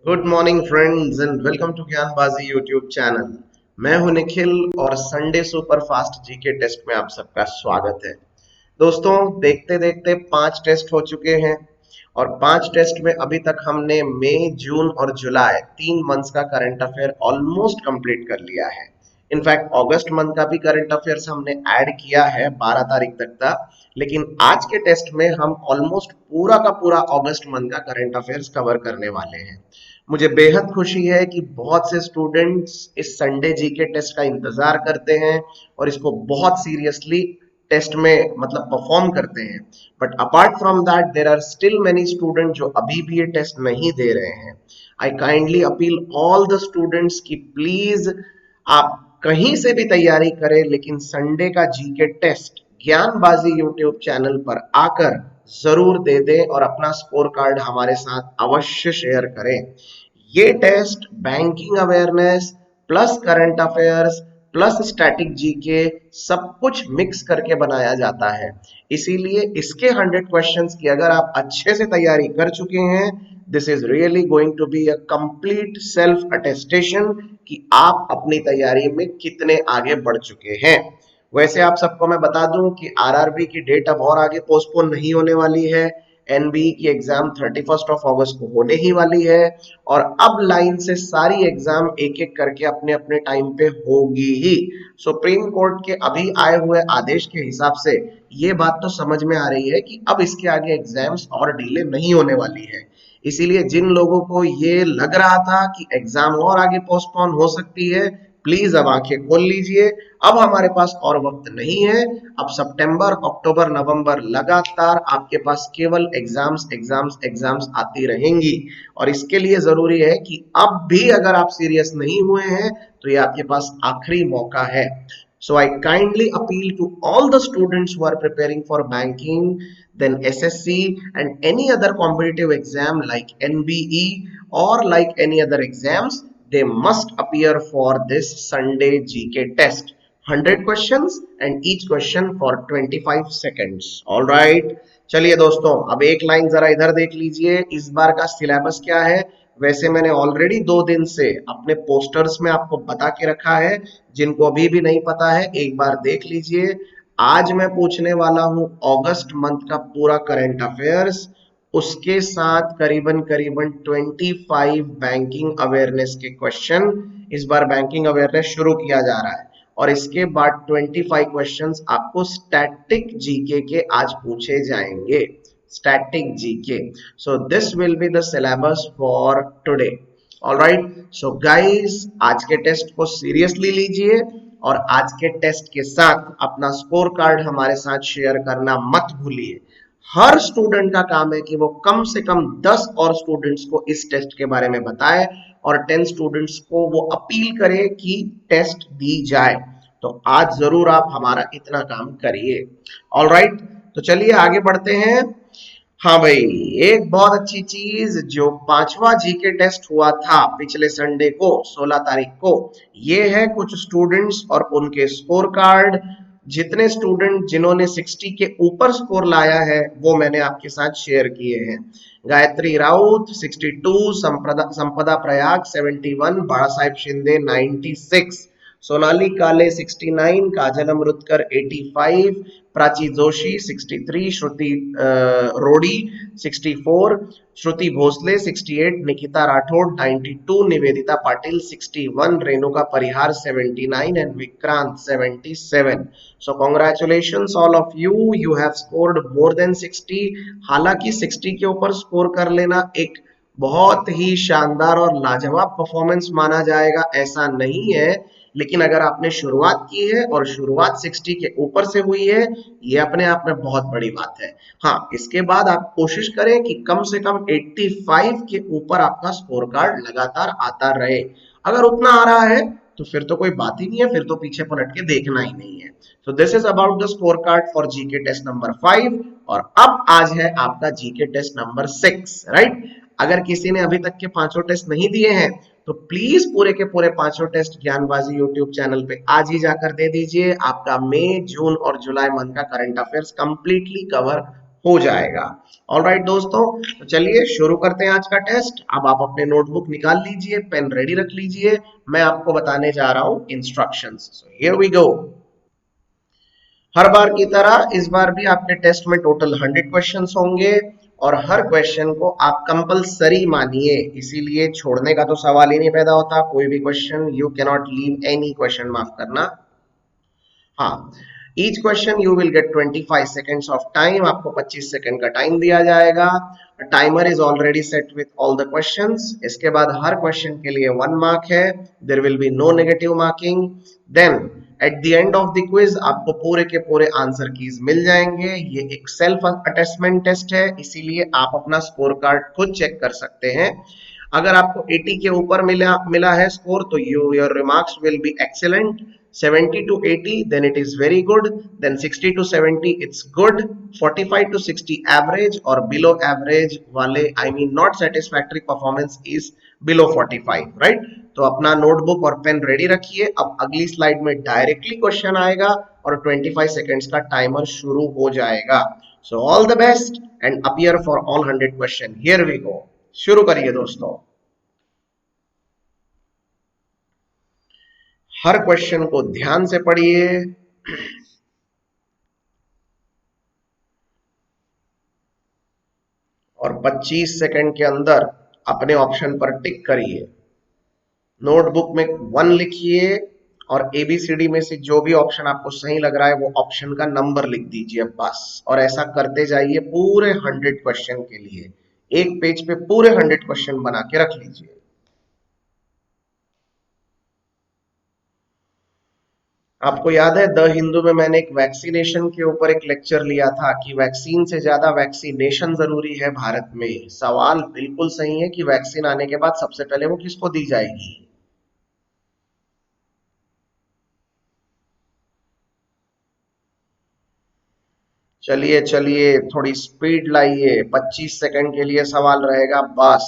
Good morning friends and welcome to Gyanbaazi YouTube channel. मैं हूं निखिल और Sunday super fast GK test में आप सबका स्वागत है। दोस्तों, देखते देखते 5 टेस्ट हो चुके हैं और 5 टेस्ट में अभी तक हमने मई, जून और जुलाई 3 मंथ्स का करंट अफेयर ऑलमोस्ट कंप्लीट कर लिया है। इनफैक्ट अगस्त मंथ का भी करंट अफेयर्स हमने ऐड किया है 12 तारीख तक का। लेकिन आज के टेस्ट में हम ऑलमोस्ट पूरा का पूरा अगस्त मंथ का करंट अफेयर्स कवर करने वाले हैं। मुझे बेहद खुशी है कि बहुत से स्टूडेंट्स इस संडे जीके टेस्ट का इंतजार करते हैं और इसको बहुत सीरियसली टेस्ट में मतलब परफॉर्म करते हैं। But apart from that there are still many student जो अभी भी ये टेस्ट नहीं दे रहे हैं। I kindly appeal all the students कि प्लीज आप कहीं से भी तैयारी करें, लेकिन संडे का GK test Gyanbaazi YouTube channel पर आकर जरूर दे दें और अपना स्कोर कार्ड हमारे साथ अवश्य शेयर करें। ये test banking awareness plus current affairs plus static GK सब कुछ मिक्स करके बनाया जाता है। इसीलिए इसके 100 क्वेश्चंस की अगर आप अच्छे से तैयारी कर चुके हैं, this is really going to be a complete self attestation कि आप अपनी तैयारी में कितने आगे बढ़ चुके हैं। वैसे आप सबको मैं बता दूं कि आरआरबी की डेट अब और आगे पोस्टपोन नहीं होने वाली है। एनबीई की एग्जाम 31 अगस्त को होने ही वाली है और अब लाइन से सारी एग्जाम एक एक करके अपने अपने टाइम पे होगी ही। सुप्रीम कोर्ट के अभी आए हुए आदेश के हिसाब से ये बात तो समझ में आ रही है कि अब इसके आगे एग्जाम्स और डिले नहीं होने वाली है। इसीलिए जिन लोगों को ये लग रहा था कि एग्जाम और आगे पोस्टपोन हो सकती है, प्लीज अब आंखें खोल लीजिए। अब हमारे पास और वक्त नहीं है। अब सितंबर, अक्टूबर, नवंबर लगातार आपके पास केवल एग्जाम्स एग्जाम्स एग्जाम्स आती रहेंगी और इसके लिए जरूरी है कि अब भी अगर आप सीरियस नहीं हुए हैं तो ये आपके पास आखिरी मौका है। So I kindly appeal to all the students who are preparing for banking, then SSC and any other competitive exam like NBE or like any other exams, they must appear for this Sunday GK test. 100 questions and each question for 25 seconds. All right. चलिए दोस्तों, अब एक line जरा इधर देख लीजिए, इस बार का सिलेबस क्या है। वैसे मैंने ऑलरेडी 2 दिन से अपने पोस्टर्स में आपको बता के रखा है। जिनको अभी भी नहीं पता है एक बार देख लीजिए। आज मैं पूछने वाला हूं अगस्त मंथ का पूरा करंट अफेयर्स, उसके साथ करीबन करीबन 25 बैंकिंग अवेयरनेस के क्वेश्चन। इस बार बैंकिंग अवेयरनेस शुरू किया जा रहा है और इसके बाद 25 क्वेश्चंस आपको स्टैटिक जीके के आज पूछे जाएंगे। Static GK. So this will be the syllabus for today. Alright, so guys, आज के टेस्ट को सीरियसली लीजिए और आज के टेस्ट के साथ अपना स्कोर कार्ड हमारे साथ शेयर करना मत भूलिए। हर स्टूडेंट का काम है कि वो कम से कम 10 और स्टूडेंट्स को इस टेस्ट के बारे में बताए और 10 स्टूडेंट्स को वो अपील करे कि टेस्ट दी जाए। तो आज जरूर आप हमारा इतना काम करिए। ऑलराइट, तो चलिए आगे बढ़ते हैं। हाँ भाई, एक बहुत अच्छी चीज, जो 5वां जीके टेस्ट हुआ था पिछले संडे को 16 तारीख को, ये है कुछ स्टूडेंट्स और उनके स्कोर कार्ड। जितने स्टूडेंट जिन्होंने 60 के ऊपर स्कोर लाया है वो मैंने आपके साथ शेयर किए हैं। गायत्री राउत 62, संपदा प्रयाग 71, बाळा साहेब शिंदे 96, सोनाली काले 69, काजल अमृतकर 85, प्राची जोशी 63, श्रुति रोडी 64, श्रुति भोसले 68, निकिता राठौड़ 92, निवेदिता पाटिल 61, रेणुका परिहार 79 and Vikrant 77। So congratulations all of you, you have scored more than 60। हालांकि 60 के ऊपर स्कोर कर लेना एक बहुत ही शानदार और लाजवाब परफॉर्मेंस माना जाएगा, ऐसा नहीं है। लेकिन अगर आपने शुरुआत की है और शुरुआत 60 के ऊपर से हुई है, ये अपने आप में बहुत बड़ी बात है। हाँ, इसके बाद आप कोशिश करें कि कम से कम 85 के ऊपर आपका स्कोर कार्ड लगातार आता रहे। अगर उतना आ रहा है तो फिर तो कोई बात ही नहीं है, फिर तो पीछे पलट के देखना ही नहीं है। So this is about the score card for GK test number 5। और अब आज है आपका जीके टेस्ट नंबर 6, राइट। अगर किसी ने अभी तक के पांचों टेस्ट नहीं दिए हैं तो प्लीज पूरे के पूरे पांचों टेस्ट ज्ञानबाजी यूट्यूब चैनल पे आज ही जाकर दे दीजिए। आपका मई, जून और जुलाई मंथ का करंट अफेयर्स कंप्लीटली कवर हो जाएगा। ऑलराइट दोस्तों, तो चलिए शुरू करते हैं आज का टेस्ट। अब आप अपने नोटबुक निकाल लीजिए, पेन रेडी रख लीजिए, मैं आपको बताने जा रहा हूं instructions. So here we go. हर बार की तरह इस बार भी आपके टेस्ट में टोटल 100 क्वेश्चंस होंगे और हर क्वेश्चन को आप कंपलसरी मानिए, इसीलिए छोड़ने का तो सवाल ही नहीं पैदा होता। कोई भी question you can not leave any question, माफ करना। हाँ, each question you will get 25 seconds of time, आपको 25 सेकेंड का टाइम दिया जाएगा। Timer is already set with all the questions. इसके बाद हर क्वेश्चन के लिए 1 मार्क है, there will be no negative marking. Then at the end of the quiz आपको पूरे के पूरे आंसर कीज मिल जाएंगे। ये एक सेल्फ अटेस्टमेंट टेस्ट है, इसीलिए आप अपना स्कोर कार्ड खुद चेक कर सकते हैं। अगर आपको 80 के ऊपर मिला मिला है स्कोर, तो your remarks will be excellent. 70 to 80, then it is very good. Then 60 to 70, it's good. 45 to 60, average, और below average वाले, I mean not satisfactory performance is below 45, right? तो अपना नोटबुक और पेन रेडी रखिए। अब अगली slide में directly question आएगा और 25 सेकेंड्स का टाइमर शुरू हो जाएगा। So all the best and appear for all 100 question. Here we go. शुरू करिए दोस्तों। हर क्वेश्चन को ध्यान से पढ़िए और 25 सेकंड के अंदर अपने ऑप्शन पर टिक करिए। नोटबुक में 1 लिखिए और एबीसीडी में से जो भी ऑप्शन आपको सही लग रहा है वो ऑप्शन का नंबर लिख दीजिए बस। और ऐसा करते जाइए पूरे 100 क्वेश्चन के लिए। एक पेज पे पूरे 100 क्वेश्चन बना के रख लीजिए। आपको याद है द हिंदू में मैंने एक वैक्सीनेशन के ऊपर एक लेक्चर लिया था कि वैक्सीन से ज्यादा वैक्सीनेशन जरूरी है भारत में। सवाल बिल्कुल सही है कि वैक्सीन आने के बाद सबसे पहले वो किसको दी जाएगी। चलिए चलिए, थोड़ी स्पीड लाइए। 25 सेकंड के लिए सवाल रहेगा बस,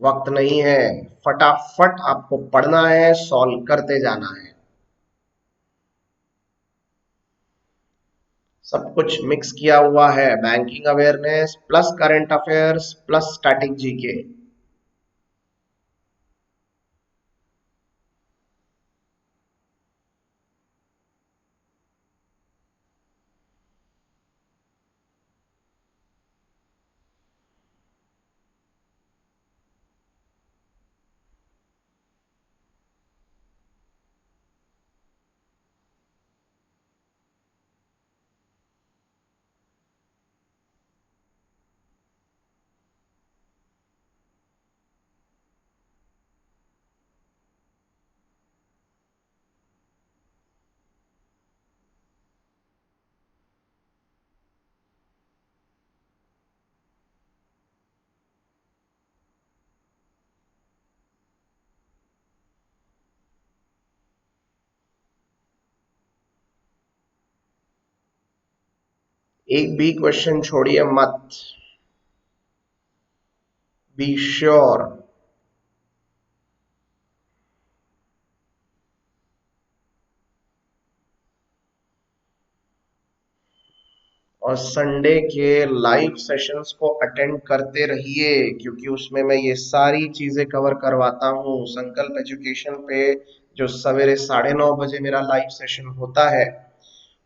वक्त नहीं है। फटाफट आपको पढ़ना है, सॉल्व करते जाना है। सब कुछ मिक्स किया हुआ है, banking awareness plus current affairs plus static GK. एक भी क्वेश्चन छोड़िए मत। Be sure. और संडे के लाइव सेशंस को अटेंड करते रहिए, क्योंकि उसमें मैं ये सारी चीजें कवर करवाता हूँ। संकल्प एजुकेशन पे जो सवेरे 9:30 बजे मेरा लाइव सेशन होता है,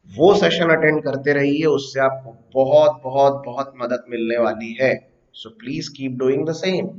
वो सेशन अटेंड करते रहिए। उससे आपको बहुत बहुत बहुत मदद मिलने वाली है। So please keep doing the same.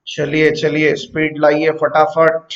चलिए चलिए, स्पीड लाइए फटाफट।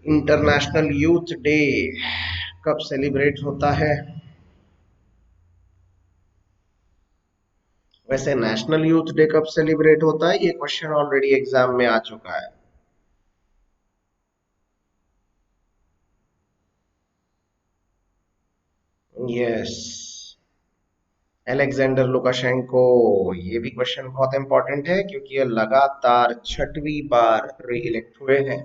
इंटरनेशनल यूथ डे कब सेलिब्रेट होता है? वैसे नेशनल यूथ डे कब सेलिब्रेट होता है, ये क्वेश्चन ऑलरेडी एग्जाम में आ चुका है। Yes, Alexander Lukashenko. ये भी क्वेश्चन बहुत इंपॉर्टेंट है क्योंकि ये लगातार छठवीं बार री इलेक्ट हुए हैं।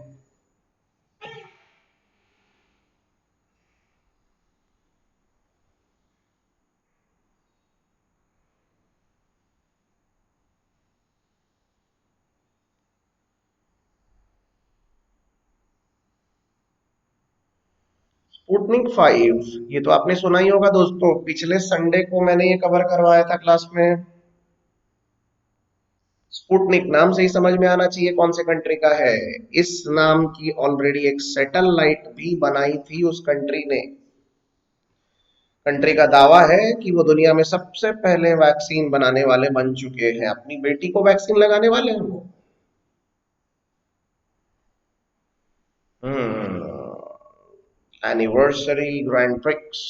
स्पुतनिक 5, ये तो आपने सुना ही होगा दोस्तों, पिछले संडे को मैंने ये कवर करवाया था क्लास में। स्पुतनिक नाम से ही समझ में आना चाहिए कौन से कंट्री का है। इस नाम की ऑलरेडी एक सैटेलाइट भी बनाई थी उस कंट्री ने। कंट्री का दावा है कि वो दुनिया में सबसे पहले वैक्सीन बनाने वाले बन चुके हैं, अपनी बेटी को वैक्सीन लगाने वाले हैं वो। Anniversary grand prix.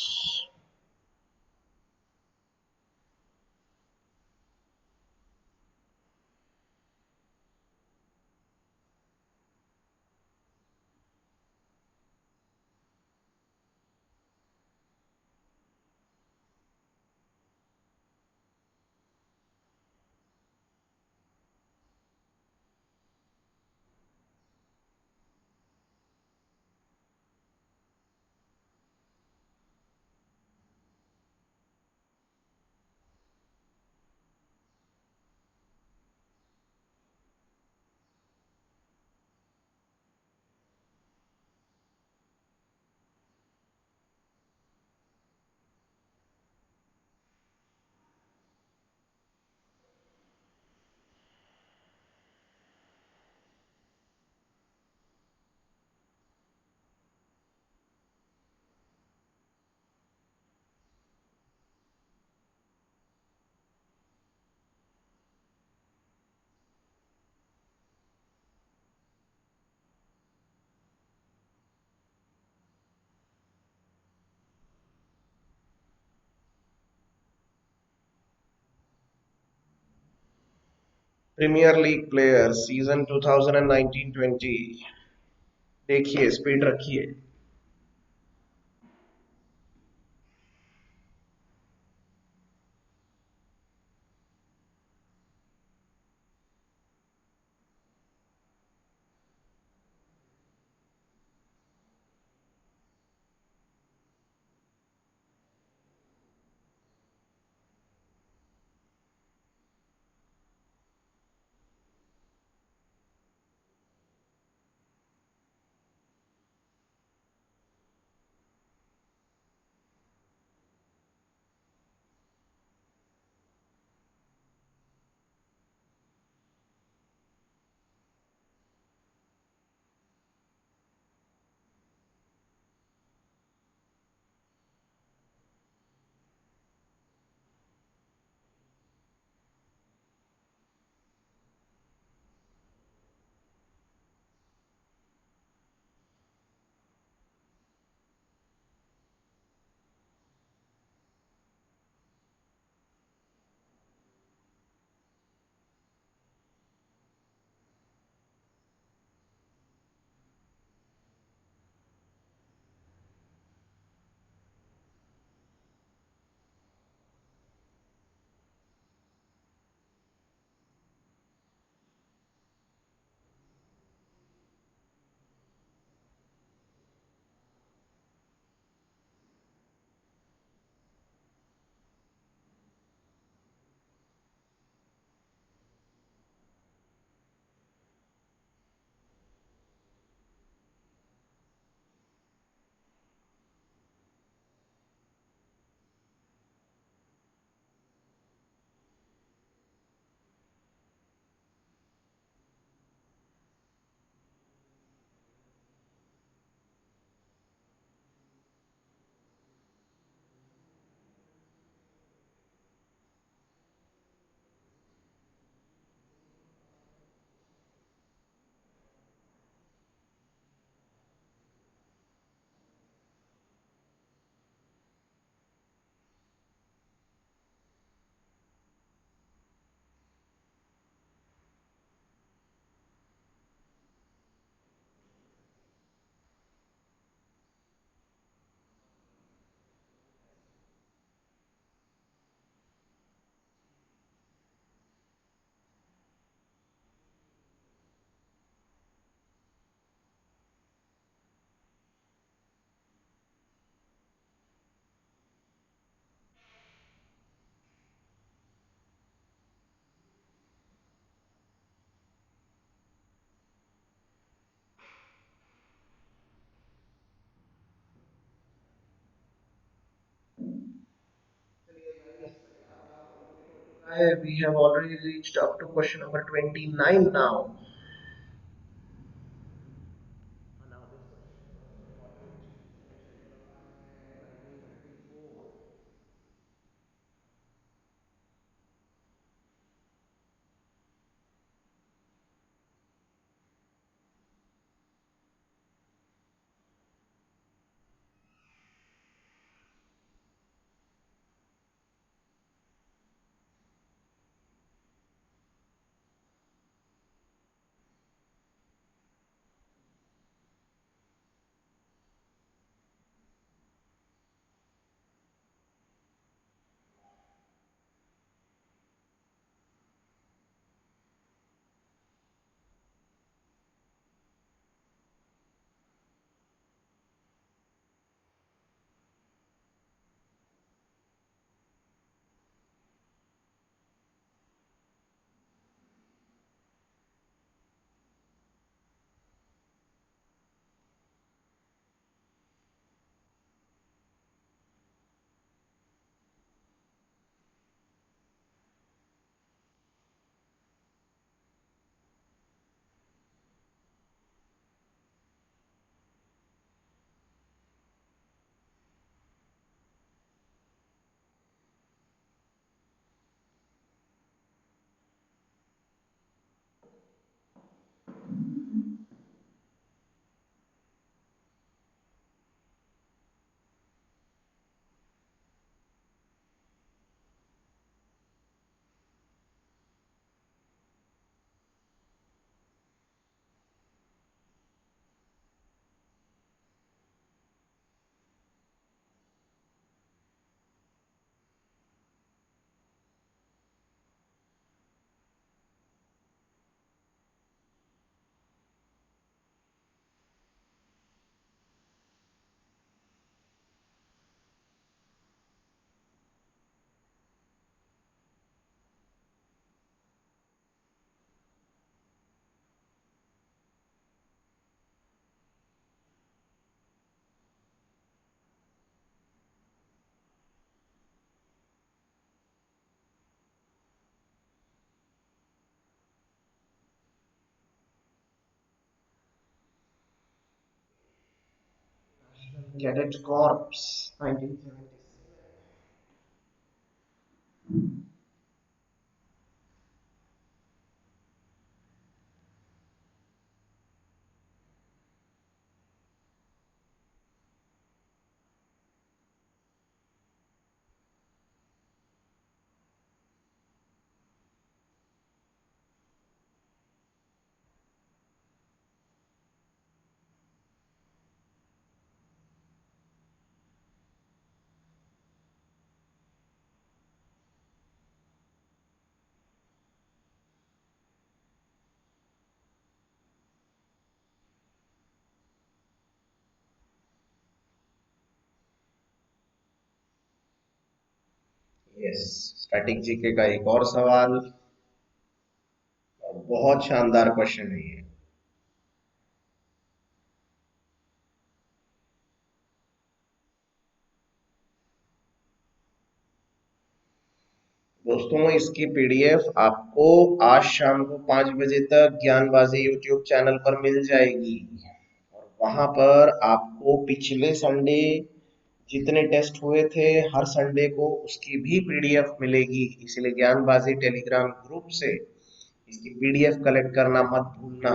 Premier league player season 2019-20। देखिए, स्पीड रखिए। We have already reached up to question number 29 now. Cadet Corps 1976. Yes, static GK का एक और सवाल, और बहुत शानदार क्वेश्चन है ये। दोस्तों इसकी पीडीएफ आपको आज शाम को 5 बजे तक ज्ञानबाजी यूट्यूब चैनल पर मिल जाएगी, और वहां पर आपको पिछले संडे जितने टेस्ट हुए थे हर संडे को उसकी भी पीडीएफ मिलेगी। इसलिए ज्ञानबाजी टेलीग्राम ग्रुप से इसकी पीडीएफ कलेक्ट करना मत भूलना।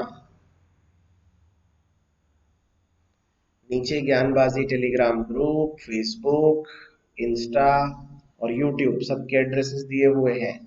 नीचे ज्ञानबाजी टेलीग्राम ग्रुप, फेसबुक, इंस्टा और यूट्यूब सबके एड्रेसेस दिए हुए हैं।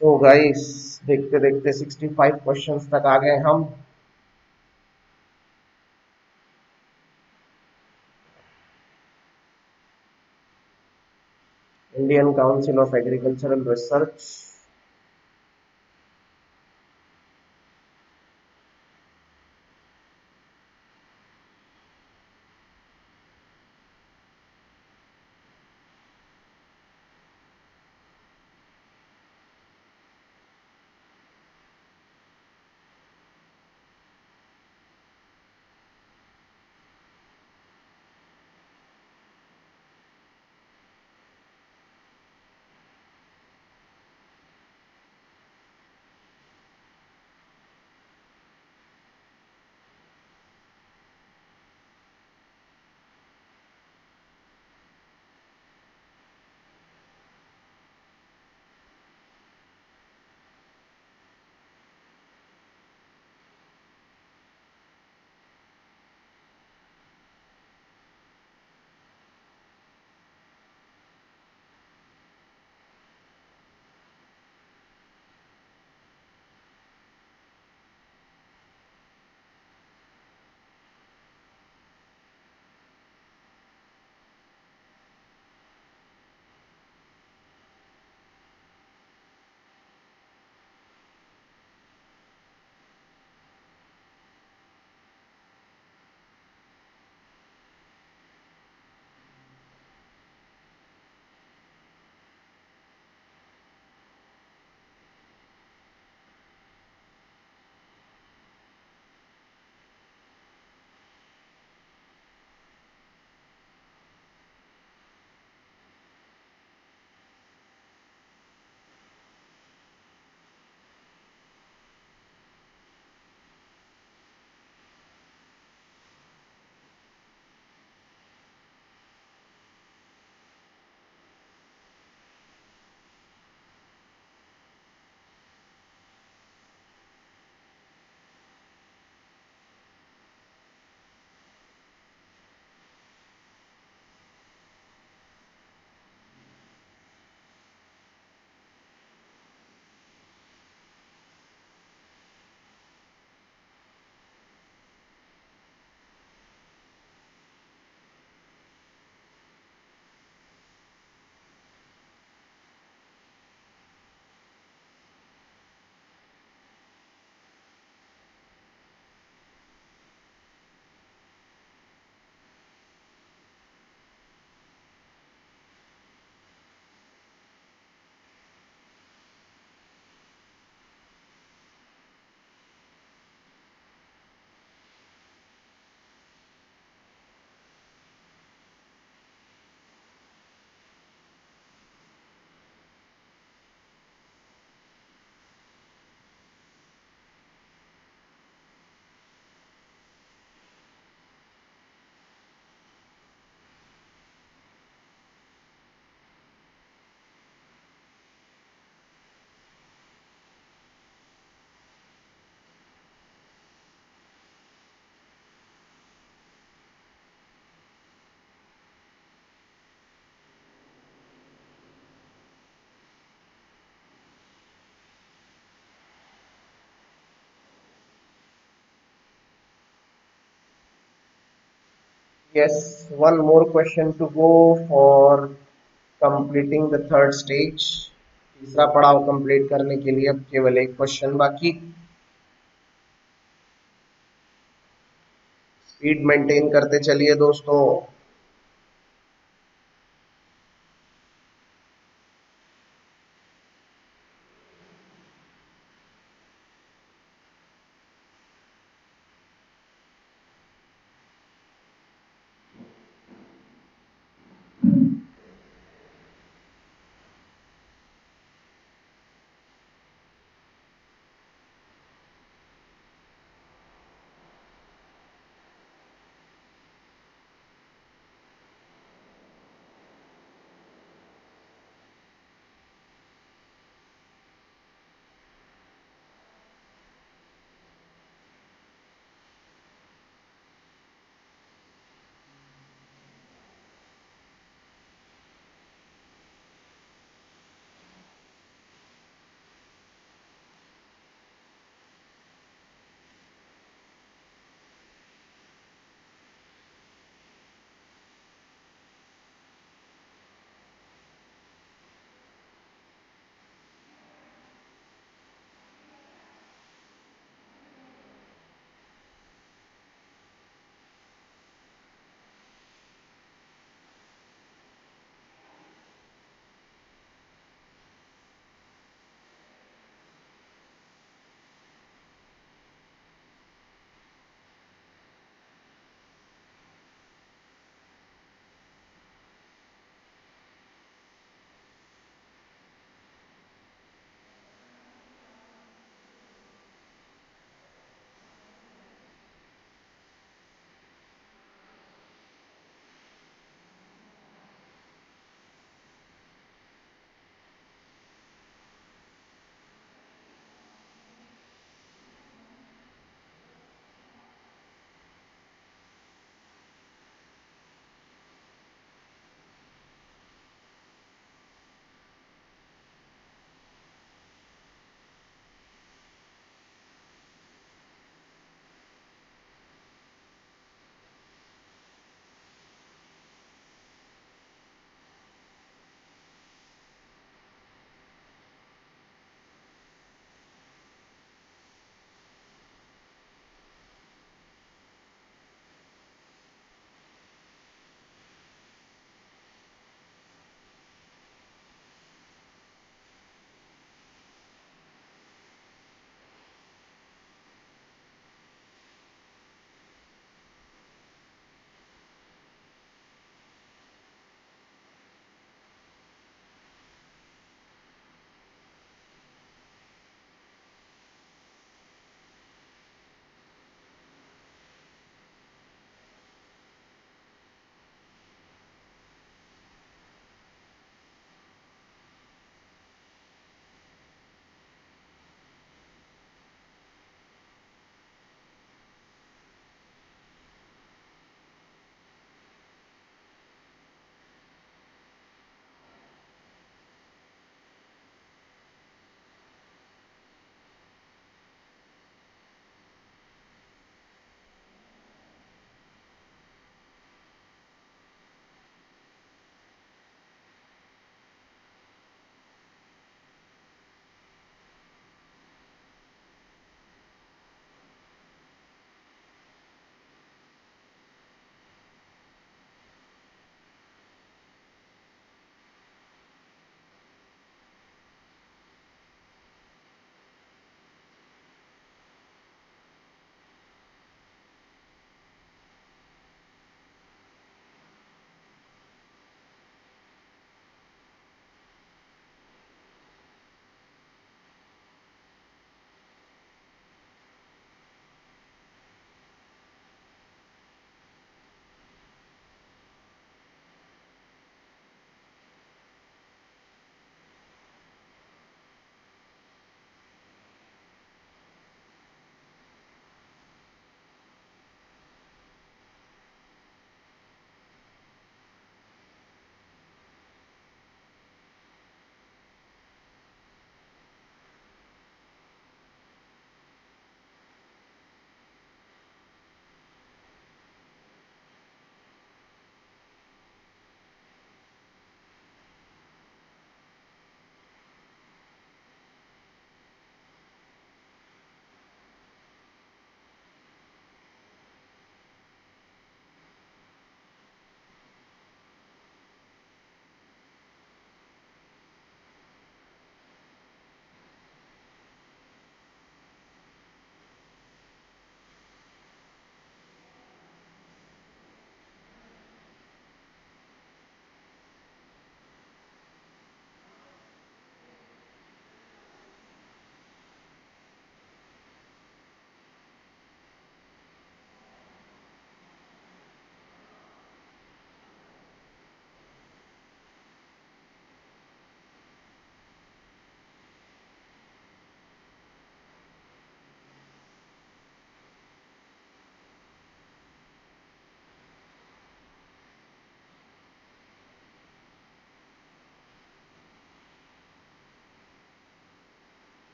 तो गाइस देखते देखते 65 क्वेश्चंस तक आ गए हम। Indian council of agricultural research. Yes, one more question to go for completing the third stage। तीसरा पड़ाव कंप्लीट करने के लिए अब केवल एक क्वेश्चन बाकी। स्पीड मेंटेन करते चलिए दोस्तों।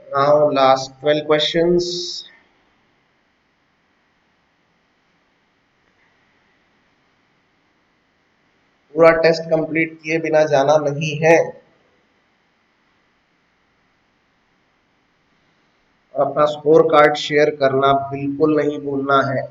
Now last 12 questions. पूरा टेस्ट कंप्लीट किए बिना जाना नहीं है और अपना स्कोर कार्ड शेयर करना बिल्कुल नहीं भूलना है।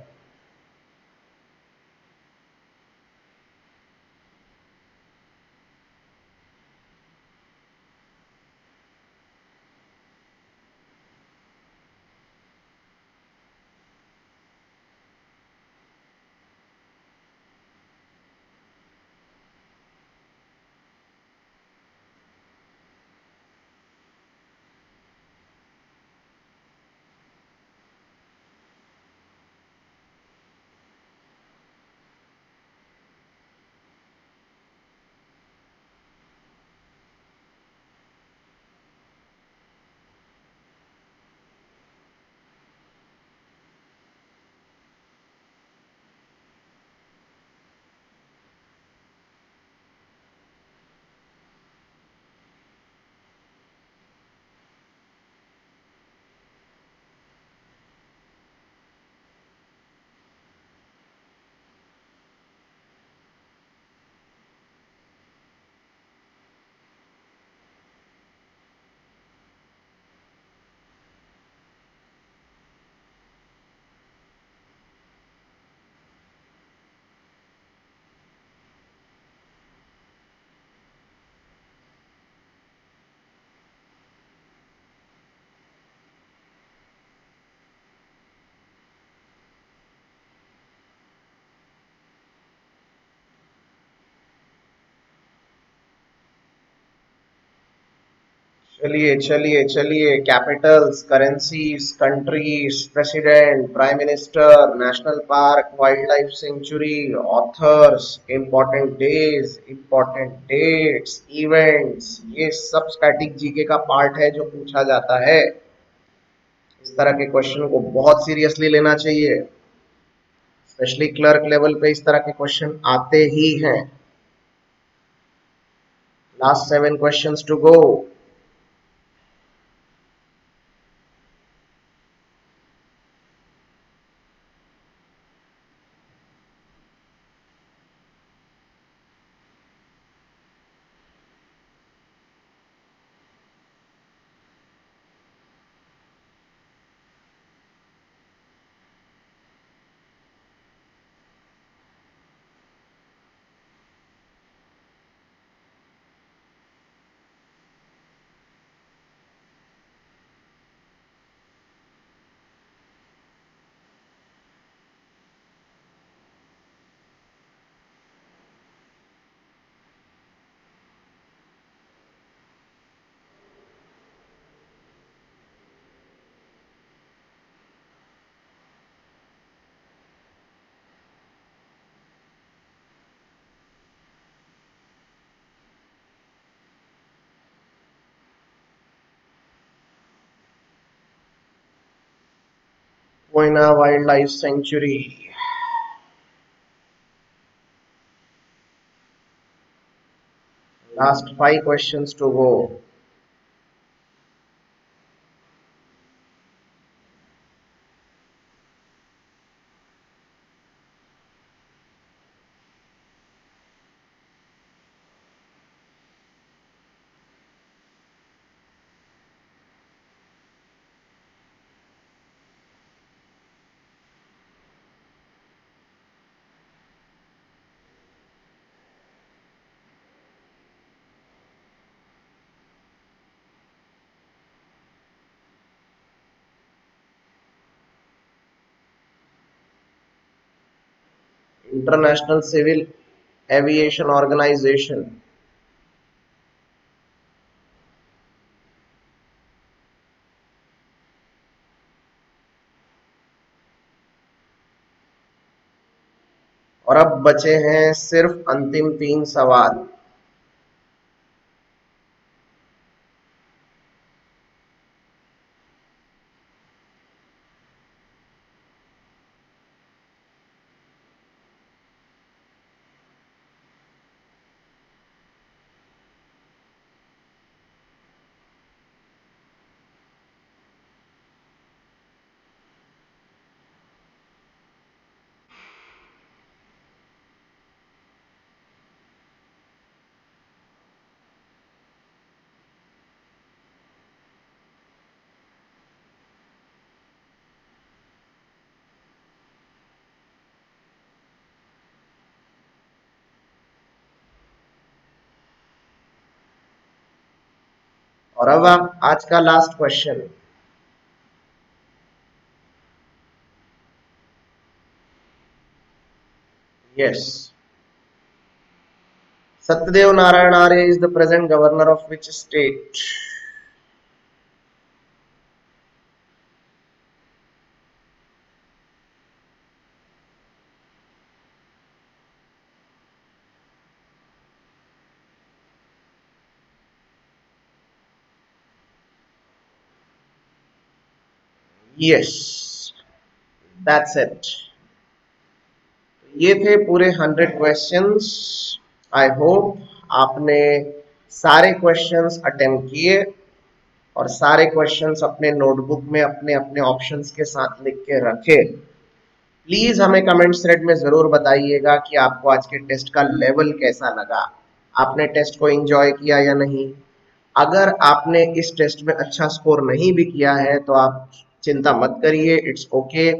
चलिए चलिए चलिए, capitals, currencies, countries, president, prime minister, national park, wild life sanctuary, authors, important days, important dates, events, ये सब स्टैटिक जीके का पार्ट है जो पूछा जाता है। इस तरह के क्वेश्चन को बहुत सीरियसली लेना चाहिए। स्पेशली क्लर्क लेवल पे इस तरह के क्वेश्चन आते ही हैं। Last 7 questions to go. Koyna wild life sanctuary. Last 5 questions to go. International civil aviation organisation. और अब बचे हैं सिर्फ अंतिम 3 सवाल। और अब आप आज का last question. Yes, Satyadev Narayan Arya is the present governor of which state? Yes, that's it. ये थे पूरे 100 क्वेश्चंस। आई होप आपने सारे क्वेश्चंस अटेम्प्ट किए और सारे क्वेश्चंस अपने नोटबुक में अपने अपने ऑप्शंस के साथ लिख के रखे। प्लीज हमें कमेंट्स थ्रेड में जरूर बताइएगा कि आपको आज के टेस्ट का लेवल कैसा लगा। आपने टेस्ट को एंजॉय किया या नहीं। अगर आपने इस टेस्ट में अच्छा स्कोर नहीं भी किया है तो आप चिंता मत करिए, इट्स ओके।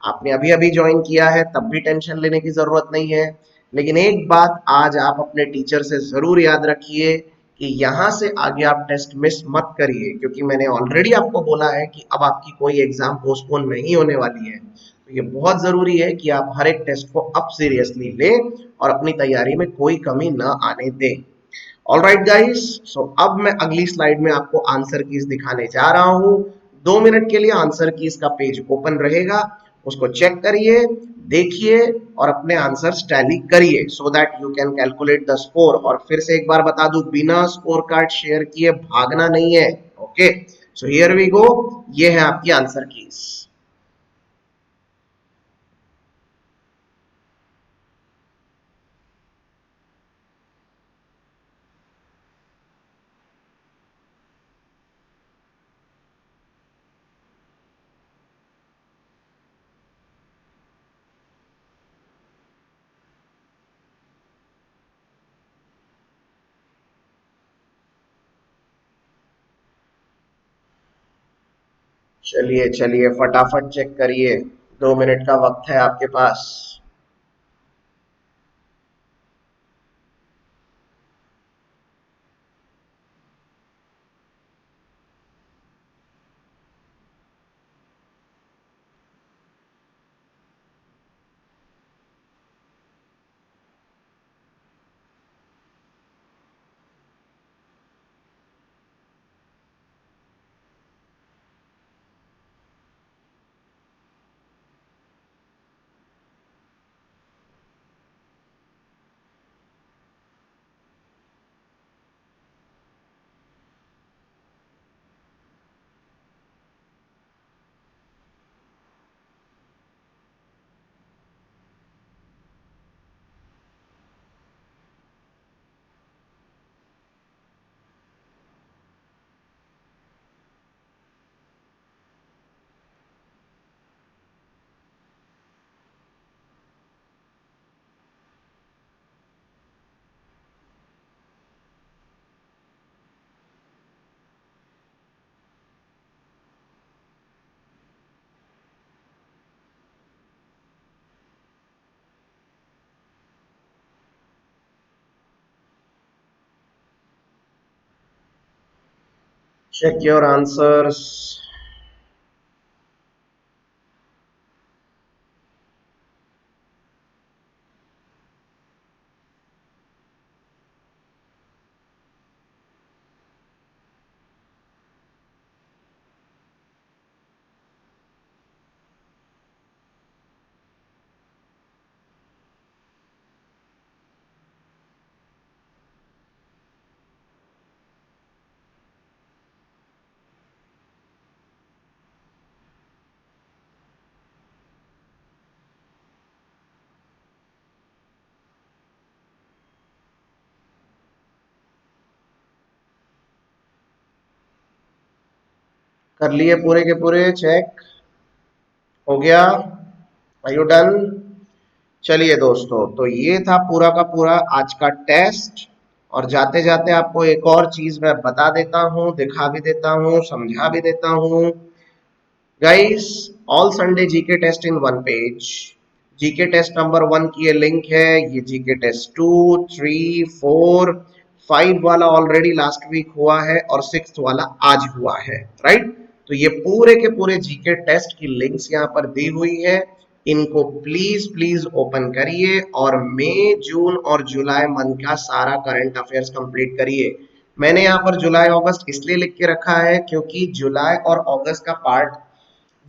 आपने अभी अभी ज्वाइन किया है तब भी टेंशन लेने की जरूरत नहीं है। लेकिन एक बात आज आप अपने टीचर से जरूर याद रखिए कि यहाँ से आगे आप टेस्ट मिस मत करिए, क्योंकि मैंने ऑलरेडी आपको बोला है कि अब आपकी कोई एग्जाम पोस्टपोन नहीं होने वाली है। तो ये बहुत जरूरी है कि आप हर एक टेस्ट को अब सीरियसली लें और अपनी तैयारी में कोई कमी ना आने दें। ऑल राइट गाइस, सो अब मैं अगली स्लाइड में आपको आंसर कीज दिखाने जा रहा हूं। 2 मिनट के लिए आंसर कीज का पेज ओपन रहेगा, उसको चेक करिए, देखिए और अपने आंसर टैली करिए so that you can calculate the score. और फिर से एक बार बता दूं, बिना स्कोर कार्ड शेयर किए भागना नहीं है। Okay, so here we go. ये है आपकी आंसर कीज। चलिए चलिए, फटाफट चेक करिए, 2 मिनट का वक्त है आपके पास। Check your answers. कर लिए पूरे के पूरे चेक? हो गया? Are you done? चलिए दोस्तों, तो ये था पूरा का पूरा आज का टेस्ट। और जाते जाते आपको एक और चीज मैं बता देता हूँ, दिखा भी देता हूँ, समझा भी देता हूँ। Guys, all Sunday GK test in one page. GK test number 1 की ये लिंक है, ये जीके टेस्ट 2, 3, 4, 5 वाला ऑलरेडी लास्ट वीक हुआ है और 6th वाला आज हुआ है, राइट। तो ये पूरे के पूरे जीके टेस्ट की लिंक्स यहाँ पर दी हुई है, इनको प्लीज प्लीज ओपन करिए और मई, जून और जुलाई मंथ का सारा करंट अफेयर्स कंप्लीट करिए। मैंने यहाँ पर जुलाई अगस्त इसलिए लिख के रखा है क्योंकि जुलाई और अगस्त का पार्ट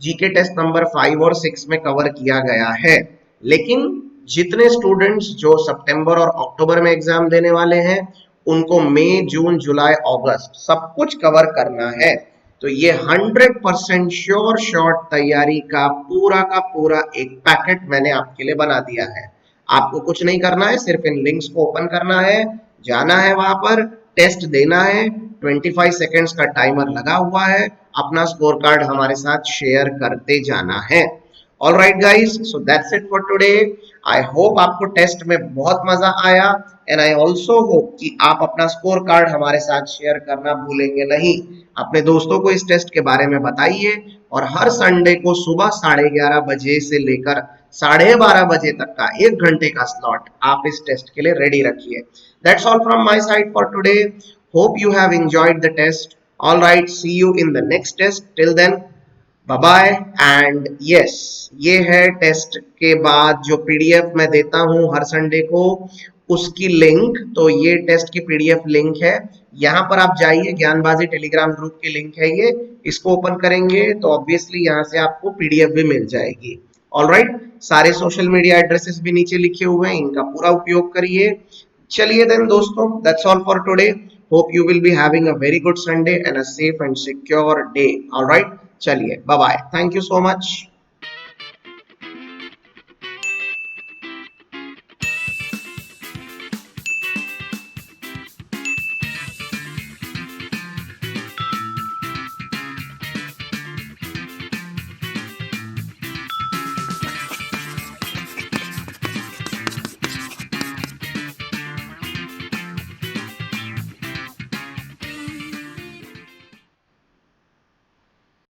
जीके टेस्ट नंबर 5 और 6 में कवर किया गया है, लेकिन जितने स्टूडेंट्स जो सितंबर और अक्टूबर में एग्जाम देने वाले हैं उनको मई, जून, जुलाई, अगस्त सब कुछ कवर करना है। तो ये 100% श्योर शॉर्ट तैयारी का पूरा एक पैकेट मैंने आपके लिए बना दिया है। आपको कुछ नहीं करना है, सिर्फ इन लिंक्स को ओपन करना है, जाना है वहां पर, टेस्ट देना है, 25 सेकेंड्स का टाइमर लगा हुआ है, अपना स्कोर कार्ड हमारे साथ शेयर करते जाना है। All right guys, so that's it for today. I hope आपको टेस्ट में बहुत मजा आया एंड आई ऑल्सो होप कि आप अपना स्कोर कार्ड हमारे साथ शेयर करना भूलेंगे नहीं। अपने दोस्तों को इस टेस्ट के बारे में बताइए और हर संडे को सुबह 11:30 बजे से लेकर 12:30 बजे तक का 1 घंटे का स्लॉट आप इस टेस्ट के लिए रेडी रखिए। That's all from my side for today. Hope you have enjoyed the test. All right, see you in the next test. Till then, bye bye. And yes, ये है टेस्ट के बाद जो पीडीएफ मैं देता हूँ हर संडे को, उसकी लिंक। तो ये टेस्ट की पीडीएफ लिंक है, यहाँ पर आप जाइए, ज्ञानबाजी टेलीग्राम ग्रुप की लिंक है ये। इसको ओपन करेंगे तो ऑब्वियसली यहाँ से आपको पीडीएफ भी मिल जाएगी। ऑलराइट, सारे सोशल मीडिया एड्रेसेस भी नीचे लिखे हुए हैं, इनका पूरा उपयोग करिए। चलिए देन दोस्तों, that's all for today. Hope you will be having a very good Sunday and a safe and secure day. All right, चलिए, bye bye. Thank you so much.